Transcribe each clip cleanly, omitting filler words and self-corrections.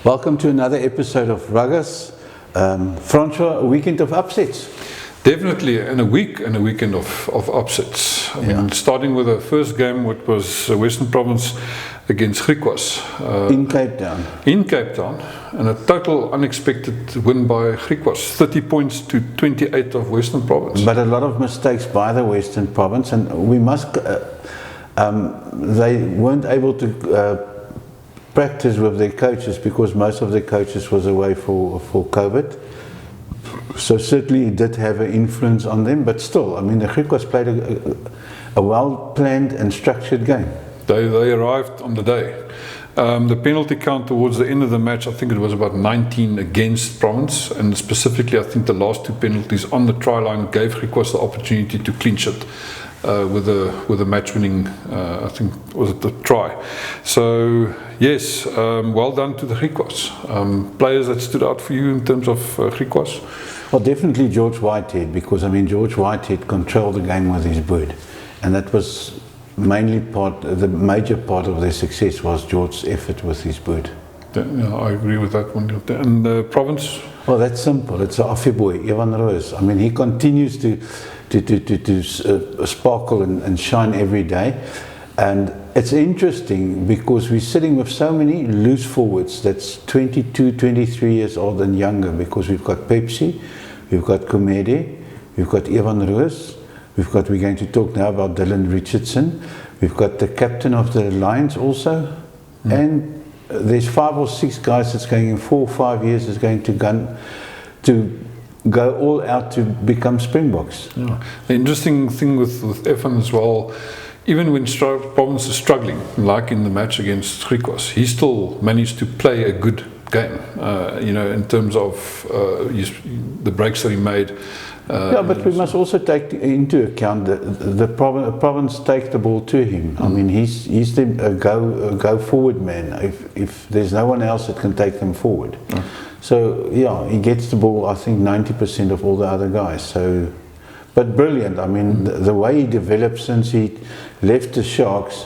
Welcome to another episode of Ruggers. Francois, a weekend of upsets. Definitely, and a weekend of upsets. I mean, starting with the first game, which was Western Province against Griquas. In Cape Town. In Cape Town, and a total unexpected win by Griquas, 30 points to 28 of Western Province. But a lot of mistakes by the Western Province, and we must, they weren't able to practice with their coaches because most of their coaches was away for COVID. So certainly it did have an influence on them, but still, I mean, the Griquas played a well-planned and structured game. They arrived on the day. The penalty count towards the end of the match, I think it was about 19 against Province, and specifically I think the last two penalties on the try line gave Griquas the opportunity to clinch it with a match-winning, I think, was it the try. So yes, well done to the Griquas. Players that stood out for you in terms of Griquas? Well, definitely George Whitehead, because I mean George Whitehead controlled the game with his bird, and that was mainly the major part of their success was George's effort with his bird. Yeah, I agree with that one. And the Province? Well, that's simple. It's an Affie boy, Evan Roos. I mean, he continues to sparkle and shine every day. And it's interesting because we're sitting with so many loose forwards that's 22, 23 years old and younger, because we've got Pepsi, we've got Kumede, we've got Evan Roos, we're going to talk now about Dylan Richardson, we've got the captain of the Lions also, and there's 5 or 6 guys that's going in 4 or 5 years is going to go all out to become Springboks. Yeah. The interesting thing with Evan as well, even when Province is struggling, like in the match against Griquas, he still managed to play a good game, in terms of the breaks that he made. But we must also take into account the Province take the ball to him. I mean, he's the go forward man. If there's no one else that can take them forward, so yeah, he gets the ball. I think 90% of all the other guys. So, but brilliant. I mean, the way he developed since he left the Sharks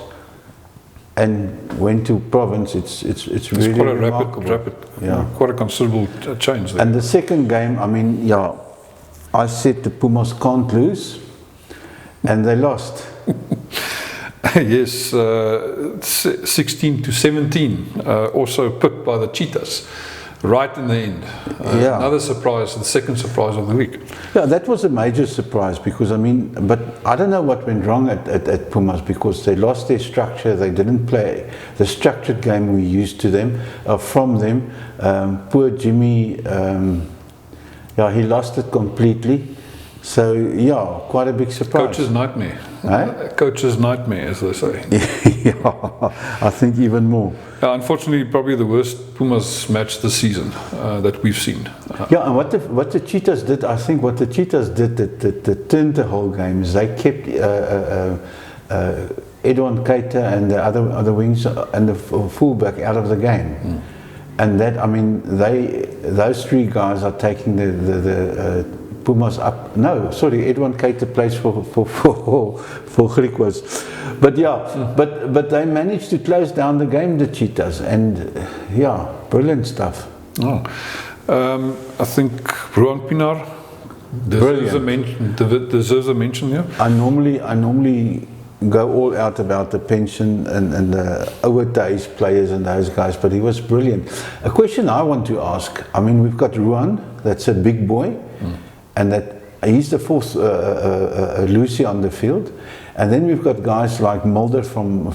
and went to Province, it's really quite a remarkable. Quite a considerable change there. And the second game, I mean, I said the Pumas can't lose, and they lost. Yes, 16 to 17, also put by the Cheetahs, right in the end. Another surprise, the second surprise of the week. Yeah, that was a major surprise because, I mean, but I don't know what went wrong at Pumas, because they lost their structure. They didn't play the structured game we used from them. Poor Jimmy, he lost it completely. So, quite a big surprise. Coach's nightmare. Eh? Coach's nightmare, as they say. I think even more. Unfortunately, probably the worst Pumas match this season that we've seen. And what the Cheetahs did, I think what the Cheetahs did that turned the whole game is they kept Edwin Keita and the other wings and the fullback out of the game. And that, I mean, those 3 guys are taking the Pumas up. No, sorry, Edwin Keita plays for Griquas. But but they managed to close down the game, the Cheetahs, and brilliant stuff. I think Ruan Pinar deserves a mention here. I normally go all out about the pension and the overdays players and those guys, but he was brilliant. A question I want to ask, I mean, we've got Ruan, that's a big boy, and that he's the 4th Lucy on the field, and then we've got guys like Mulder from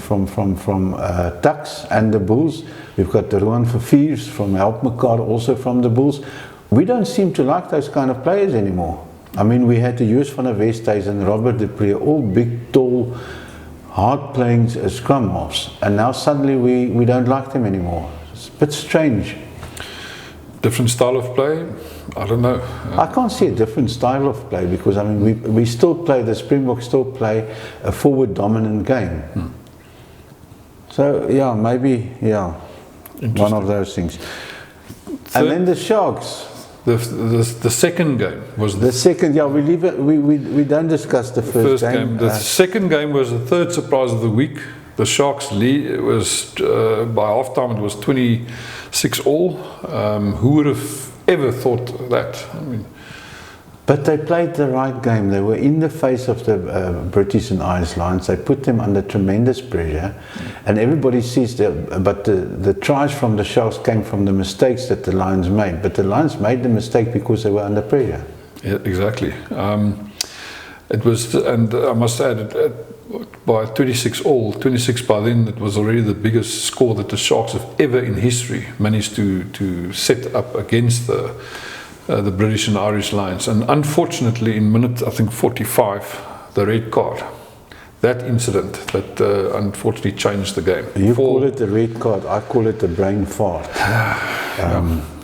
Tuks and the Bulls. We've got the Ruan Verviers from Helpmekaar, also from the Bulls. We don't seem to like those kind of players anymore. I mean, we had the Joos van der Westhuys and Robert de Pre, all big, tall, hard-playing scrum halves, and now suddenly we don't like them anymore. It's a bit strange. Different style of play? I don't know. I can't see a different style of play, because I mean we still play, the Springboks still play a forward dominant game. So maybe one of those things. And then the Sharks. The second game was The second, yeah, we leave it. We don't discuss the first game. The second game was the third surprise of the week. The Sharks lead, it was by halftime it was 26-all. Who would have ever thought that? I mean, But they played the right game. They were in the face of the British and Irish Lions. They put them under tremendous pressure, and everybody sees that. But the tries from the Sharks came from the mistakes that the Lions made. But the Lions made the mistake because they were under pressure. yeah, exactly. It was, and I must add, by 26-all, 26 by then, it was already the biggest score that the Sharks have ever in history managed to set up against the British and Irish Lions. And unfortunately, in minute, I think 45, the red card, that incident that unfortunately changed the game. You call it the red card, I call it the brain fart.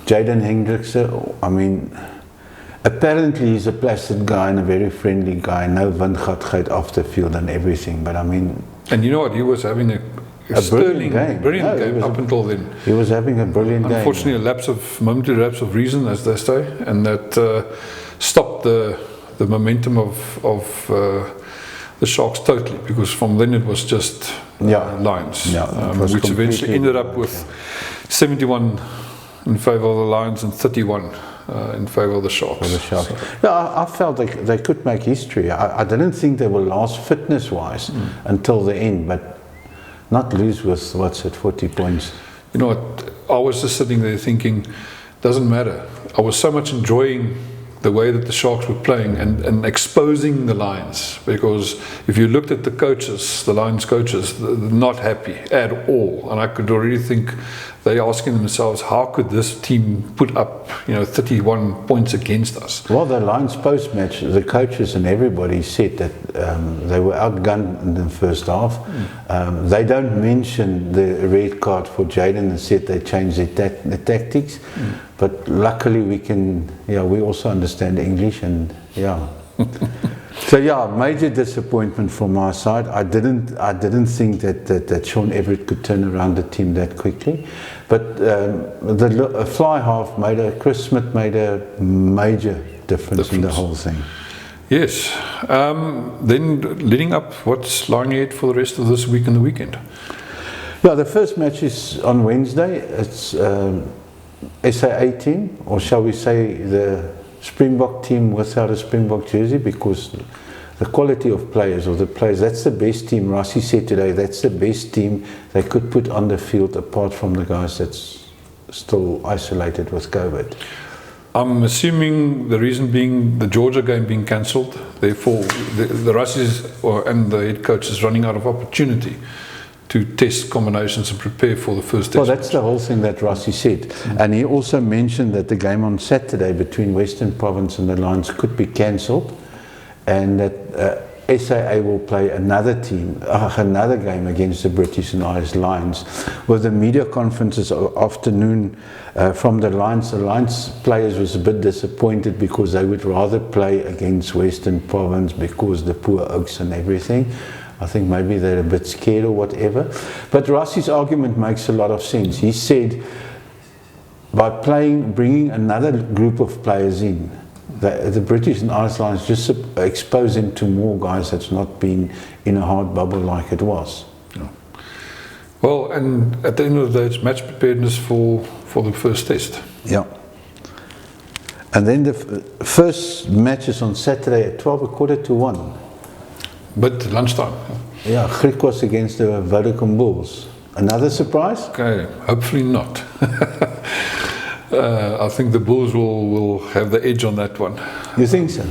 Jaden Hendrickse, I mean, apparently he's a placid guy and a very friendly guy, no windgatgeit off the field and everything, but I mean... And you know what, he was having a sterling, brilliant game up until then. He was having a brilliant game. Unfortunately, momentary lapse of reason, as they say, and that stopped the momentum of the Sharks totally, because from then it was just Lions, which eventually ended up with 71 in favour of the Lions and 31 in favour of the Sharks. Yeah, I felt they could make history. I didn't think they were lost fitness-wise until the end, but not lose with, 40 points. You know what, I was just sitting there thinking, doesn't matter. I was so much enjoying the way that the Sharks were playing and exposing the Lions, because if you looked at the coaches, the Lions coaches, they're not happy at all. And I could already think they're asking themselves, how could this team put up 31 points against us? Well, the Lions post-match, the coaches and everybody said that they were outgunned in the first half. They don't mention the red card for Jaden and said they changed their tactics. But luckily we also understand English and So major disappointment from my side. I didn't think that Sean Everett could turn around the team that quickly. But the fly half Chris Smith made a major difference in the whole thing. Yes. Then leading up, what's lying ahead for the rest of this week and the weekend? Yeah, the first match is on Wednesday. It's SA team, or shall we say the Springbok team without a Springbok jersey, because the quality of players, that's the best team. Rassie said today, that's the best team they could put on the field apart from the guys that's still isolated with COVID. I'm assuming the reason being the Georgia game being cancelled, therefore the Rassies and the head coach is running out of opportunity to test combinations and prepare for the first test. Well, that's the whole thing that Rassie said. And he also mentioned that the game on Saturday between Western Province and the Lions could be cancelled, and that SAA will play another game against the British and Irish Lions, with the media conferences afternoon from the Lions. The Lions players was a bit disappointed because they would rather play against Western Province because the poor oaks and everything. I think maybe they're a bit scared or whatever. But Rassie's argument makes a lot of sense. He said by bringing another group of players in, the British and Irish Lions just expose them to more guys that's not been in a hard bubble like it was. Yeah. Well, and at the end of the day, it's match preparedness for the first test. Yeah. And then the first match is on Saturday at 1:15. But lunchtime. Yeah, Griquas against the Vodacom Bulls. Another surprise? Okay, hopefully not. I think the Bulls will have the edge on that one. You think so?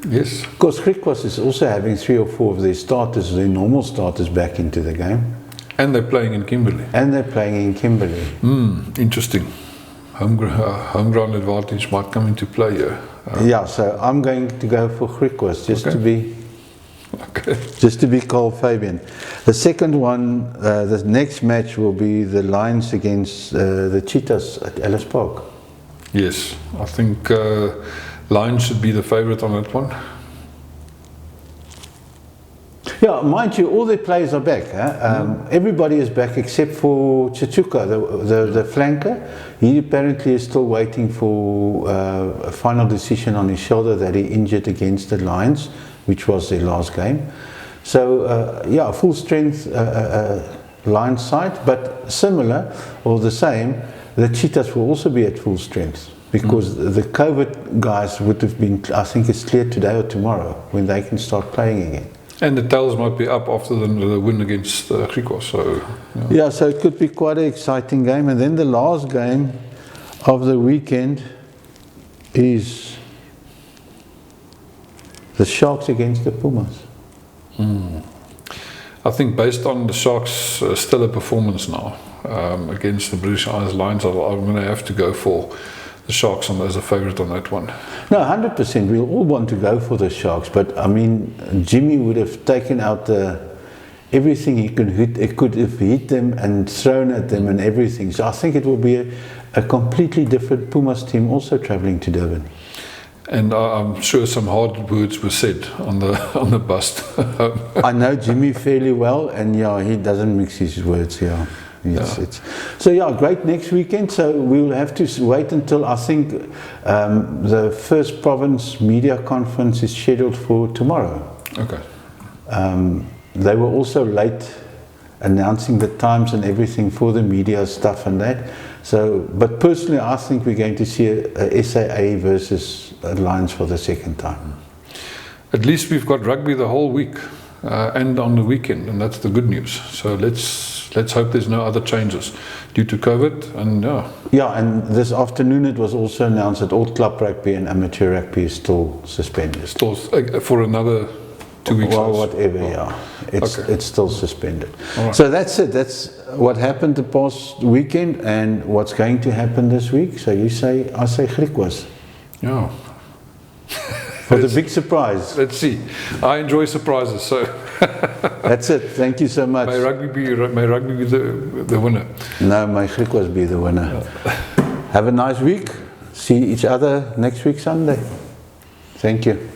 Yes. Because Griquas is also having 3 or 4 of their normal starters back into the game. And they're playing in Kimberley. Interesting. Homeground advantage might come into play here. So I'm going to go for Griquas just to be Carl Fabian. The second one, the next match will be the Lions against the Cheetahs at Ellis Park. Yes, I think Lions should be the favourite on that one. Yeah, mind you, all their players are back. Everybody is back except for Chichuka, the flanker. He apparently is still waiting for a final decision on his shoulder that he injured against the Lions, which was their last game. So, yeah, full strength Lions side, but similar or the same, the Cheetahs will also be at full strength. Because the COVID guys would have been, I think it's clear today or tomorrow when they can start playing again. And the tails might be up after the win against Griquas. So, yeah, so it could be quite an exciting game. And then the last game of the weekend is the Sharks against the Pumas. I think based on the Sharks' stellar performance now against the British Isles Lions, I'm going to have to go for the Sharks as a favourite on that one. No, 100%. We'll all want to go for the Sharks, but I mean, Jimmy would have taken out everything he could hit. It could have hit them and thrown at them and everything. So I think it will be a completely different Pumas team also travelling to Durban. And I'm sure some hard words were said on the bus. I know Jimmy fairly well, and yeah, he doesn't mix his words. Yeah. So yeah, great next weekend. So we'll have to wait until I think the first province media conference is scheduled for tomorrow. Okay. They were also late announcing the times and everything for the media stuff and that. So, but personally, I think we're going to see a SAA versus Lions for the second time. At least we've got rugby the whole week and on the weekend, and that's the good news. So let's hope there's no other changes due to COVID. And yeah, and this afternoon it was also announced that all club rugby and amateur rugby is still suspended. Still for another 2 weeks. Well, whatever. Yeah, it's still suspended. Right. So that's it. That's what happened the past weekend and what's going to happen this week. So you say, I say Griquas. Yeah. For the big surprise. Let's see. I enjoy surprises, so that's it. Thank you so much. May rugby be the winner. No, may Griquas be the winner. Have a nice week. See each other next week Sunday. Thank you.